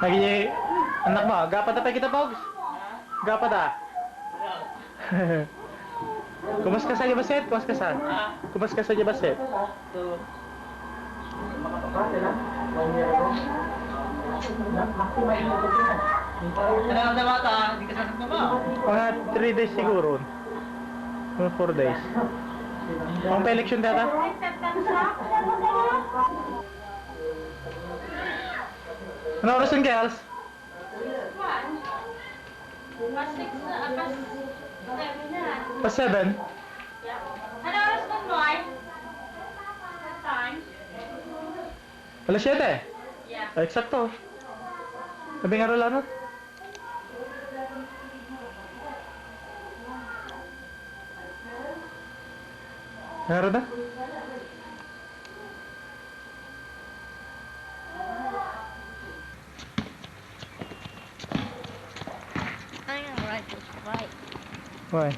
Lagi, anak mo, gapat na pa kita, Pogs? Gapat ah. Kumas ka sa Libaset? Kumas ka sa? Kumas ka sa Libaset? So, kailangan sa bata, hindi ka sasakto ba? Mga 3 days siguro. Mga 4 days. Ang pa-election data? Ano oras yung girls? Pa 7? Ano oras nun, Noy? Time? Alas 7? Yeah. Ay, eksakto. Sabi nga rola, no? Meron na? I'm gonna ride this bike. Why?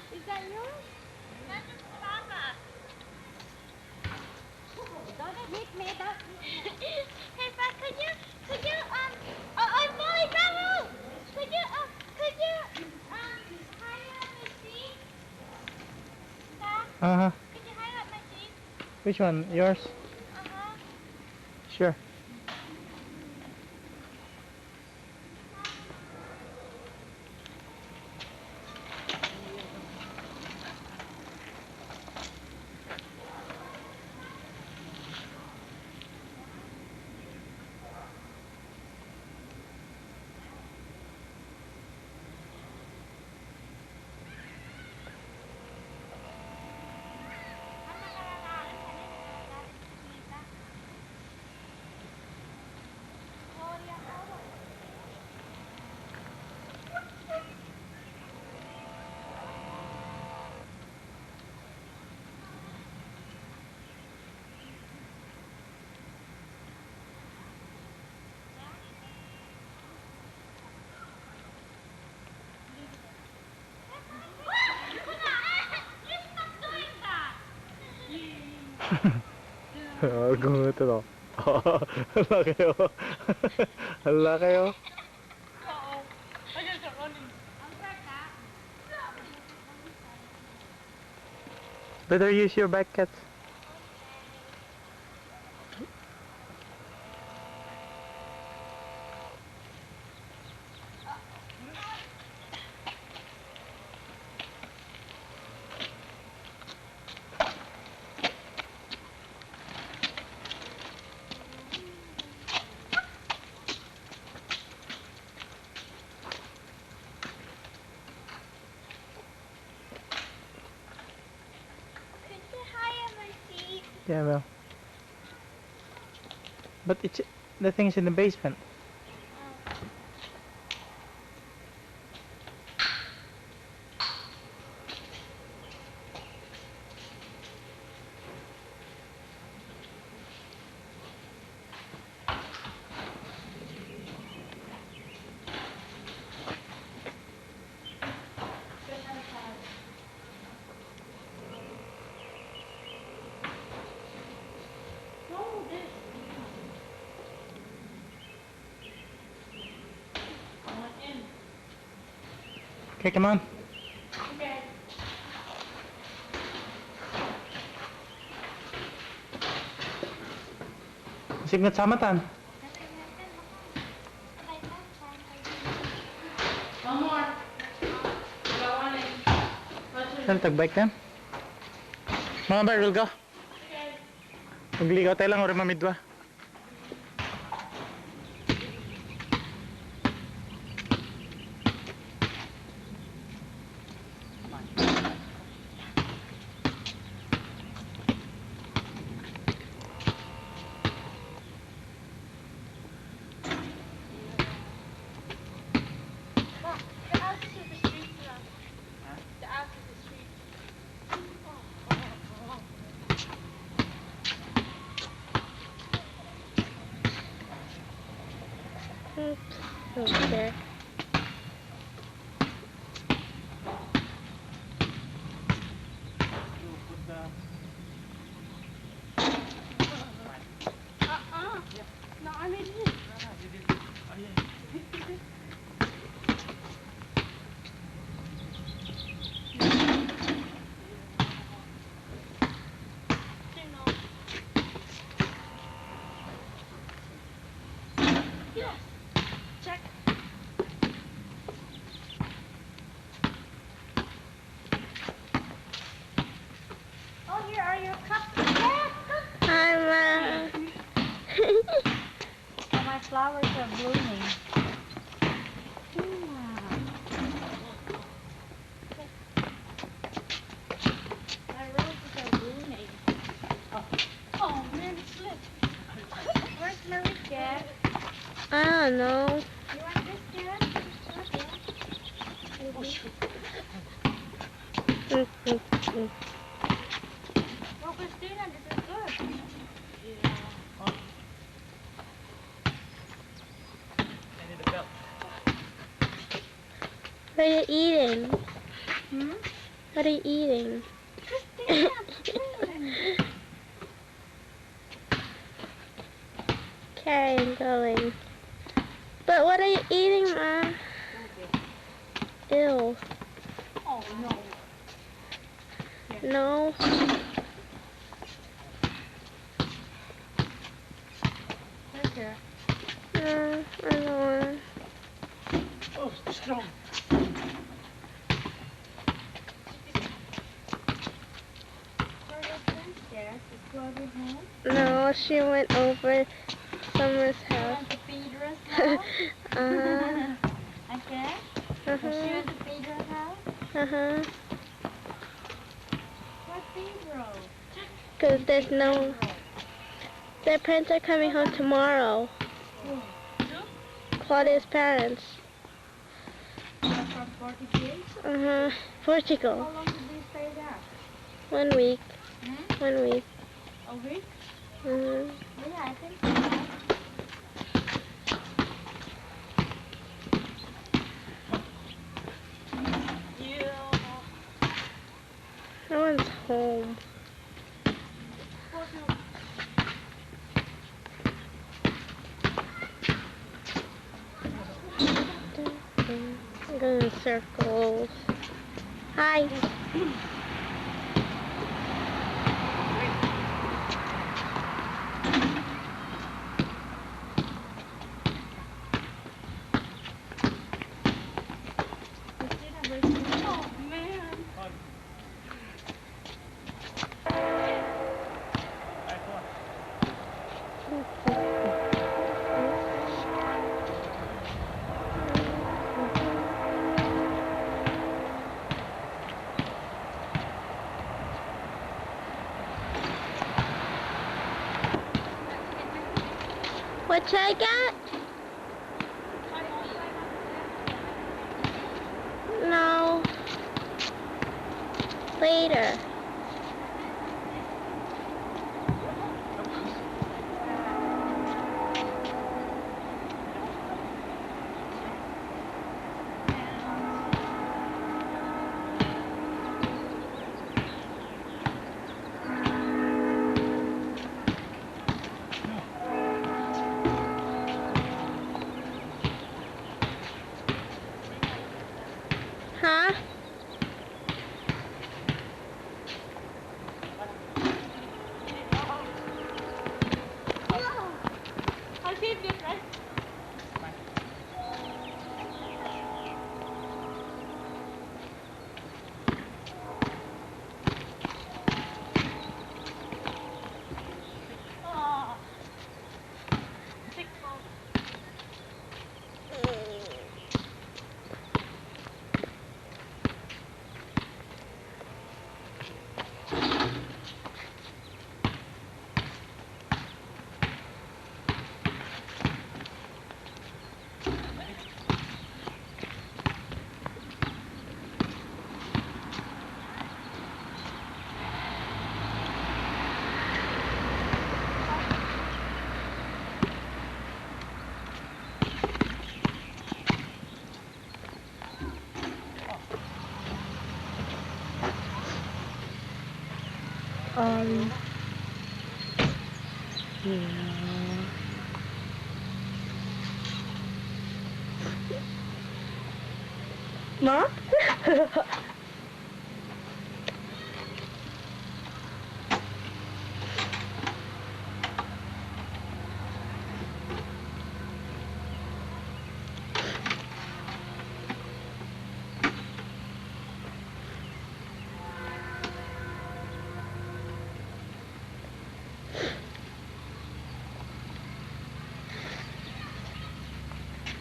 Is that yours? That's just Papa. Don't hit me, don't hit me. Hey, Papa, could you, oh, Molly, bravo! Could you, hire up my seat? Dad, Uh-huh. could you hire up my seat? Which one? Yours? Uh-huh. Sure. Gumawa ito. Hala kayo. Hala kayo. Better use your back, cats. Could you hire my seat? Yeah, well. But it's the thing is in the basement. Okay, come on. Okay. Signat samatan. One more. Saan tag-bike na? Mga barrel ka? Magligaw tayo lang or mamidwa. flowers are blooming. Wow. My roses are blooming. Oh man, it slipped. Where's Marie, Cat? I don't know. You want this, Cat? Oh, shoot. Mm, mm, mm. Well, Christina, this is good. I need a belt. What are you eating? Hmm? What are you eating? Christina, please. Carrying, going. But what are you eating, Ma? Ew. Oh no. No. Okay. No, I don't want. Oh, strong. Where your friends, Cat? Is Claudia home? No, she went over Summer's You house. want to feed her as well? Okay. She Uh-huh. went to Pedro's house? Uh-huh. What Pedro? Because there's no... Their parents are coming home tomorrow. Claudia's parents. They're from Portuguese? Uh-huh. Portugal. How long did they stay there? 1 week. Hmm? 1 week. A week? Mm-hmm. Yeah, I think so. No one's home. I'm going in circles. Hi. Oh, man. What should I get? No. Later. Huh? I'll keep this, right? Oh. Sick mom. Yeah. Ma?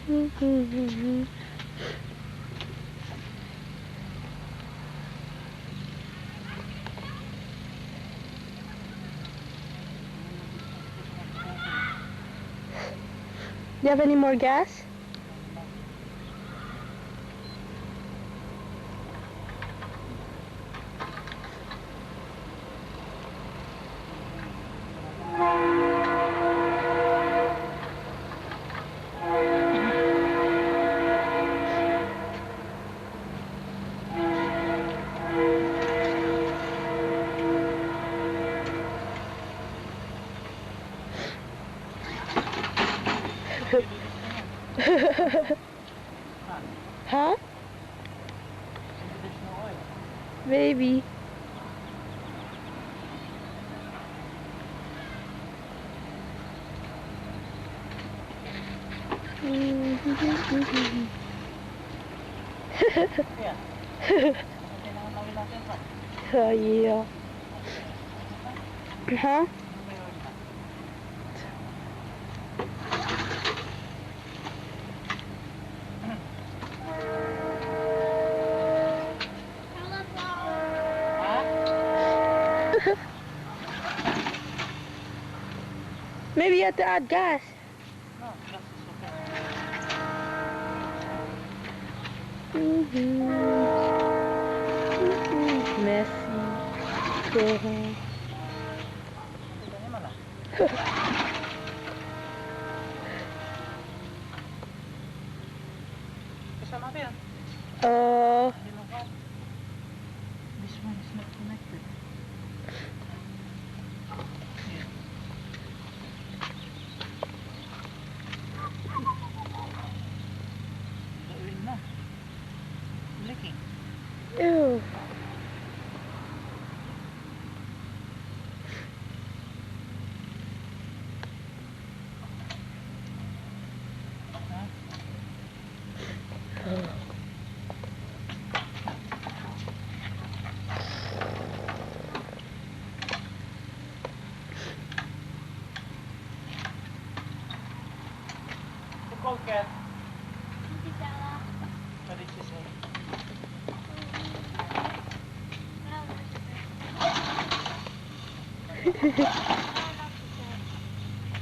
you have any more gas? Huh? Maybe. Yeah. Kailangan tawin natin pa. Oh, yeah. Huh? Maybe you have to add gas. No, gas is okay. Messy. Yeah. Ito naman ah. Kasama natin. This one is not connected. Yeah. Gawin na. Leaking. Ew. The cold cat. What did she say?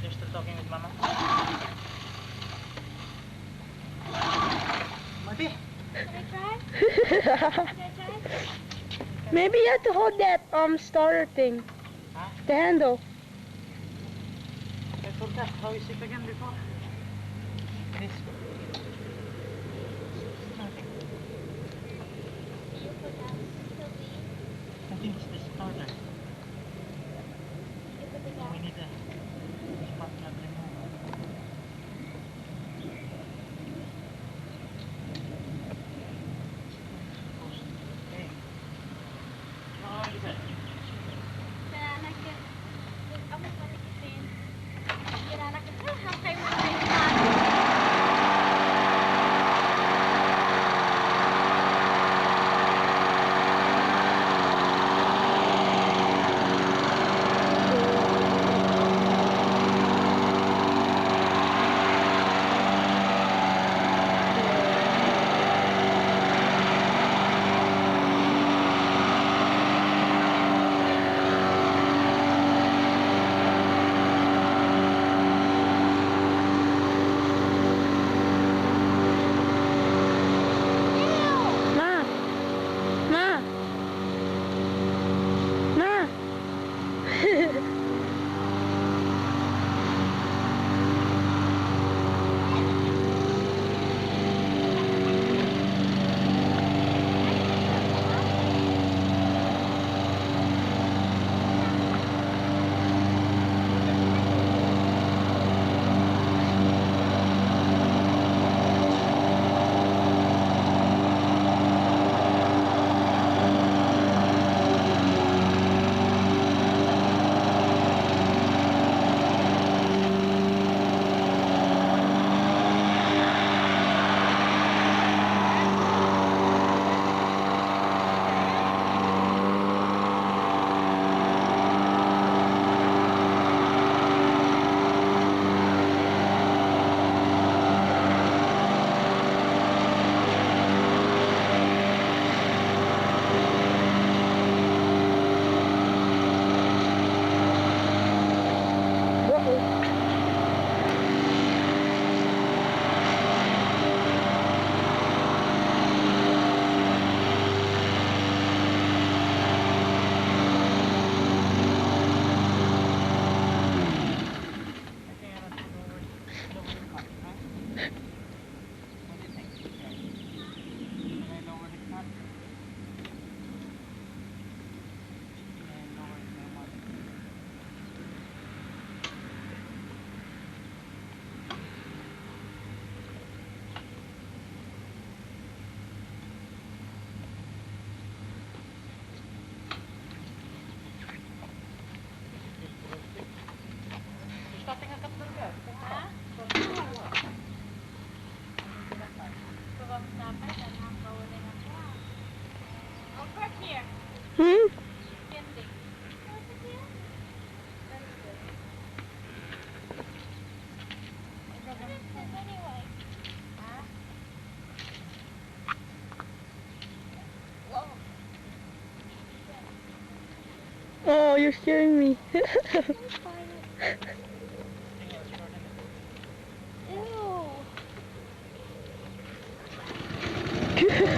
You're still talking with Mama? Mati! Maybe you have to hold that starter thing. Huh? The handle. I forgot how is it again before? This. Nothing. I think it's the starter. We need a spark plug remover. Hey. How is it? you're scaring me. Ew.